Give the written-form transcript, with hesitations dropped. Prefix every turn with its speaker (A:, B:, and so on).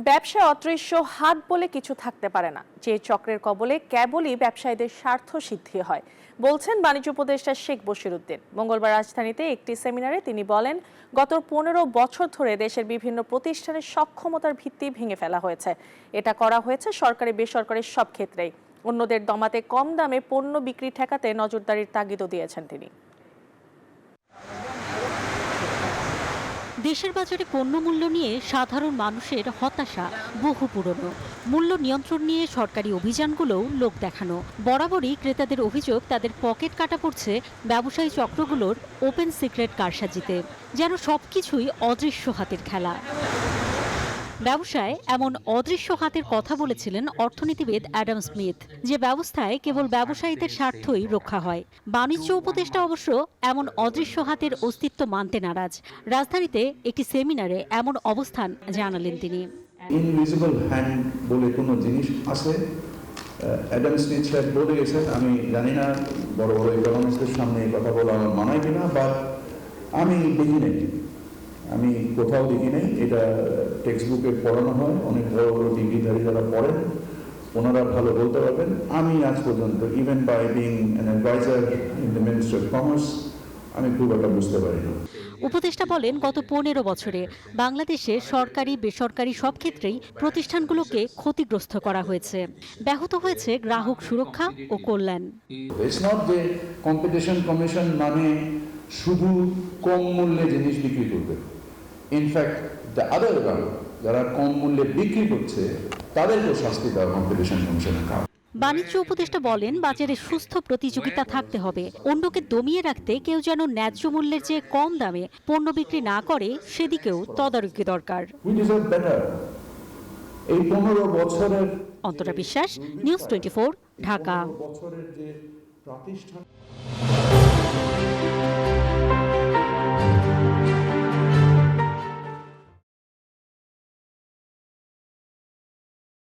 A: ব্যবসায় অদৃশ্য হাত বলে কিছু থাকতে পারে না, যে চক্রের কবলে কেবলই ব্যবসায়ীদের স্বার্থ সিদ্ধি হয়, বলছেন বাণিজ্য উপদেষ্টা শেখ বশিরউদ্দিন। মঙ্গলবার রাজধানীতে একটি সেমিনারে তিনি বলেন, গত 15 বছর ধরে দেশের বিভিন্ন প্রতিষ্ঠানের সক্ষমতার ভিত্তি ভেঙে ফেলা হয়েছে। এটা করা হয়েছে সরকারি বেসরকারি সব ক্ষেত্রেই। অন্যদের দমাতে কম দামে পণ্য বিক্রি ঠেকাতে নজরদারির তাগিদও দিয়েছেন তিনি।
B: দেশের বাজারে পণ্য মূল্য নিয়ে সাধারণ মানুষের হতাশা বহু পুরনো। মূল্য নিয়ন্ত্রণ নিয়ে সরকারি অভিযানগুলোও লোক দেখানো। বরাবরই ক্রেতাদের অভিযোগ, তাদের পকেট কাটা পড়ছে ব্যবসায়ী চক্রগুলোর ওপেন সিক্রেট কারসাজিতে, যেন সবকিছুই অদৃশ্য হাতের খেলা। ব্যবসায় এমন অদৃশ্য হাতের কথা বলেছিলেন অর্থনীতিবিদ অ্যাডাম স্মিথ, যে ব্যবস্থায় কেবল ব্যবসায়ীদের স্বার্থই রক্ষা হয়। বাণিজ্য উপদেষ্টা অবশ্য এমন অদৃশ্য হাতের অস্তিত্ব মানতে নারাজ। রাজধানীতে একটি সেমিনারে এমন অবস্থান জানালেন তিনি।
C: ইনভিজিবল হ্যান্ড বলে কোনো জিনিস আছে, অ্যাডাম স্মিথ সাহেব বলে গেছেন। আমি জানি না বড় বড় ইকোনমিস্টের সামনে কথা বলা আমার মানায় কিনা, বাট আমি দেখি নাই, আমি কোথাও দেখি নাই। এটা টেক্সট বুকে পড়ানো হয়, অনেক বড় বড় ডিগ্রিধারী যারা পড়েন ওনারা ভালো বলতে পারবেন। আমি আজ পর্যন্ত, even by being an advisor in the ministry of commerce, আমি খুব একটা বুঝতে পারি না।
B: উপদেষ্টা বলেন, গত 15 বছরে বাংলাদেশে সরকারি বেসরকারি সব ক্ষেত্রেই প্রতিষ্ঠানগুলোকে ক্ষতিগ্রস্ত করা হয়েছে। ব্যাহত হয়েছে গ্রাহক সুরক্ষা ও কল্যাণ।
C: ইটস নট যে কম্পিটিশন কমিশন মানে শুধু কম মূল্যে জিনিস বিক্রি করবে। ইনফ্যাক্ট দ্য আদার ওয়ান, যারা কম মূল্যে বিক্রি করছে তাদেরকেও শাস্তি দেওয়া কম্পিটিশন কমিশনের কাজ।
B: বাণিজ্য উপদেষ্টা বলেন, বাজারে সুস্থ প্রতিযোগিতা থাকতে হবে। অন্যকে দমিয়ে রাখতে কেউ যেন ন্যায্য মূল্যের চেয়ে কম দামে পণ্য বিক্রি না করে, সেদিকেও তদারকি দরকার।
C: এই 15 বছরের
B: অন্তরা বিশ্বাস, নিউজ 24, ঢাকা।
C: বছরের যে প্রতিষ্ঠান